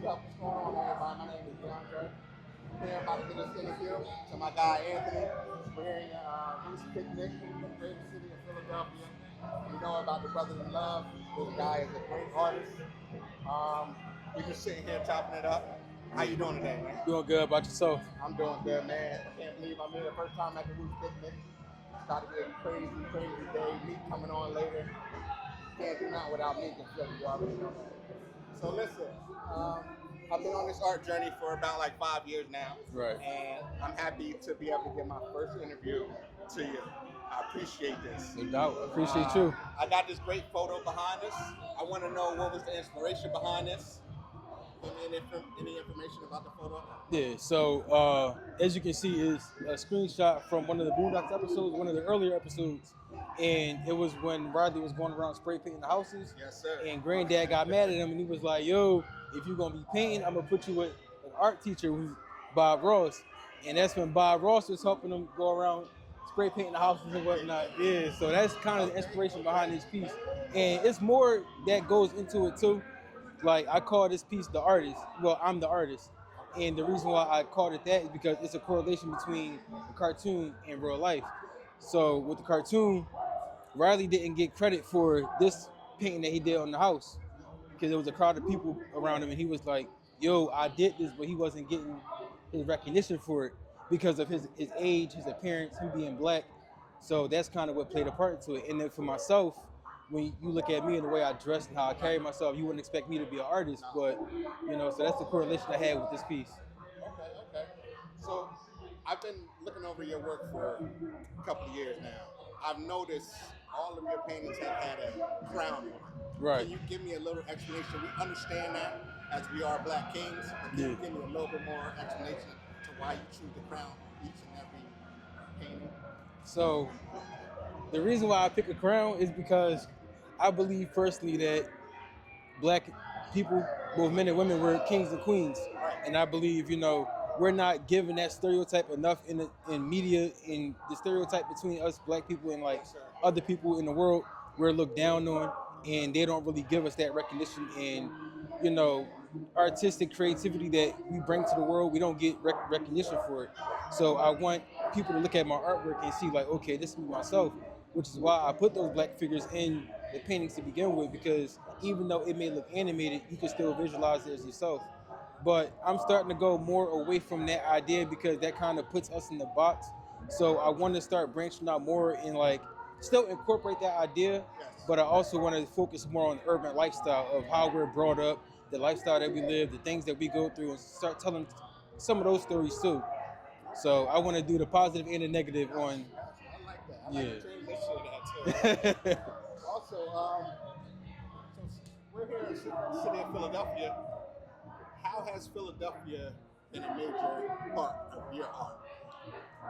up? What's going on, everybody? My name is DeAndre. I'm here about to get this interview to my guy Anthony. We're here at Roots Picnic, great city of Philadelphia. We know about the Brothers in Love. This guy is a great artist. We just sitting here chopping it up. How you doing today, man? Doing good about yourself? I'm doing good, man. I can't believe I'm here the first time at the Roots Picnic. It's about to be a crazy, crazy day. Meek coming on later. Can't do nothing without Meek in Philly. You already know that. So listen, I've been on this art journey for about like 5 years now. Right. And I'm happy to be able to get my first interview to you. I appreciate this. No doubt. Appreciate you. I got this great photo behind us. I want to know what was the inspiration behind this. Any information about the photo? Yeah. So as you can see, is a screenshot from one of the Boondocks episodes, one of the earlier episodes, and it was when Riley was going around spray painting the houses. Yes, sir. And Granddad got mad at him, and he was like, "Yo, if you're gonna be painting, I'm gonna put you with an art teacher who's Bob Ross." And that's when Bob Ross was helping him go around spray painting the houses and whatnot. Yeah. So that's kind of the inspiration behind this piece, and it's more that goes into it too. Like I call this piece the artist. Well, I'm the artist, and the reason why I called it that is because it's a correlation between the cartoon and real life. So with the cartoon, Riley didn't get credit for this painting that he did on the house because there was a crowd of people around him, and he was like, "Yo, I did this," but he wasn't getting his recognition for it because of his age, his appearance, him being black. So that's kind of what played a part into it. And then for myself, when you look at me and the way I dress and how I carry myself, you wouldn't expect me to be an artist, but so that's the correlation I had with this piece. Okay. So I've been looking over your work for a couple of years now. I've noticed all of your paintings have had a crown on it. Right. Can you give me a little explanation? We understand that as we are Black kings, but can you give me a little bit more explanation to why you choose the crown on each and every painting? So the reason why I pick a crown is because I believe personally that black people, both men and women, were kings and queens. And I believe, we're not given that stereotype enough in media, in the stereotype between us black people and like other people in the world. We're looked down on, and they don't really give us that recognition and, artistic creativity that we bring to the world. We don't get recognition for it. So I want people to look at my artwork and see like, okay, this is me myself, which is why I put those black figures in the paintings to begin with, because even though it may look animated, you can still visualize it as yourself. But I'm starting to go more away from that idea because that kind of puts us in the box. So I want to start branching out more and like still incorporate that idea, but I also want to focus more on the urban lifestyle of how we're brought up, the lifestyle that we live, the things that we go through, and start telling some of those stories too. So I want to do the positive and the negative on. I like that. I like the transition of that too. Also, so we're here in the city of Philadelphia. How has Philadelphia been a major part of your art?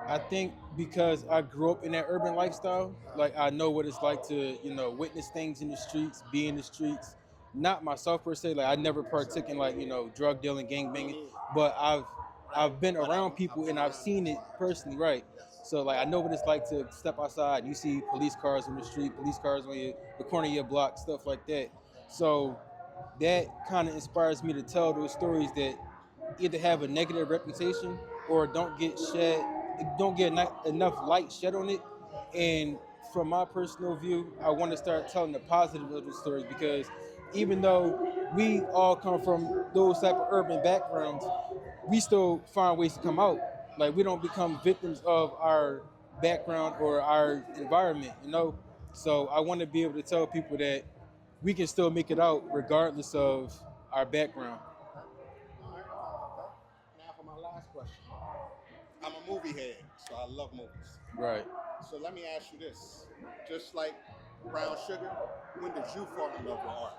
I think because I grew up in that urban lifestyle, like I know what it's like to, witness things in the streets, be in the streets. Not myself per se, like I never partook in like, drug dealing, gang banging, but I've been around people and I've seen it personally, right? So like I know what it's like to step outside and you see police cars on the street, police cars on the corner of your block, stuff like that. So that kind of inspires me to tell those stories that either have a negative reputation or don't get enough light shed on it. And from my personal view, I want to start telling the positive of the stories because even though we all come from those type of urban backgrounds, we still find ways to come out. Like we don't become victims of our background or our environment. So I want to be able to tell people that we can still make it out regardless of our background. All right. Okay. Now for my last question. I'm a movie head, so I love movies. Right. So let me ask you this. Just like Brown Sugar, when did you fall in love with art?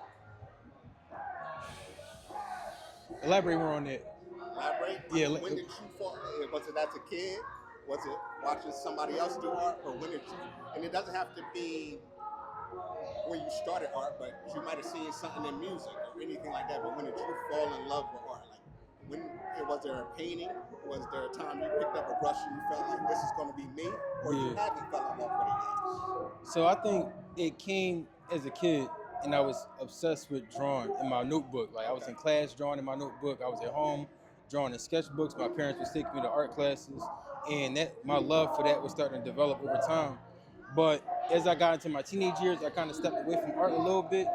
Elaborate more on that. Elaborate? Yeah. When did you fall? Was it as a kid? Was it watching somebody else do art? Or when did you? And it doesn't have to be when you started art, but you might have seen something in music or anything like that. But when did you fall in love with art? Like, was there a painting? Was there a time you picked up a brush and you felt like this is going to be me? Or you haven't fell in love with it yet? So I think it came as a kid, and I was obsessed with drawing in my notebook. Like I was in class drawing in my notebook. I was at home drawing in sketchbooks. My parents would take me to art classes, and that my love for that was starting to develop over time. But as I got into my teenage years, I kind of stepped away from art a little bit.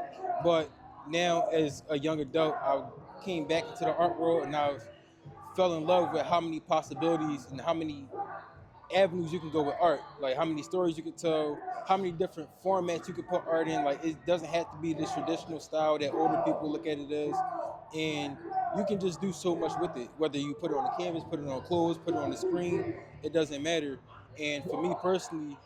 But now, as a young adult, I came back into the art world, and I fell in love with how many possibilities and how many avenues you can go with art, like how many stories you could tell, how many different formats you could put art in. Like it doesn't have to be this traditional style that older people look at it as, and you can just do so much with it. Whether you put it on the canvas, put it on clothes, put it on the screen, it doesn't matter. And for me personally,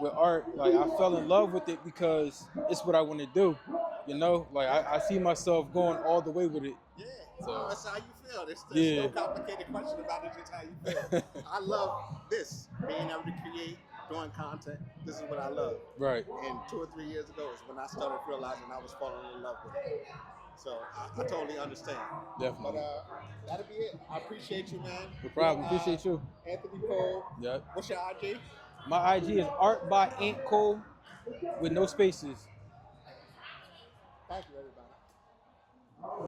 with art, like I fell in love with it because it's what I want to do. You know, like I see myself going all the way with it. Yeah, So that's how you feel. There's yeah. no complicated question about it. Just how you feel. I love this, being able to create, doing content. This is what I love. Right. And 2 or 3 years ago is when I started realizing I was falling in love with it. So I totally understand. Definitely. But that'll be it. I appreciate you, man. No problem. Appreciate you. Anthony Cole. Yep. What's your IG? My IG is Art by Ant Cole with no spaces.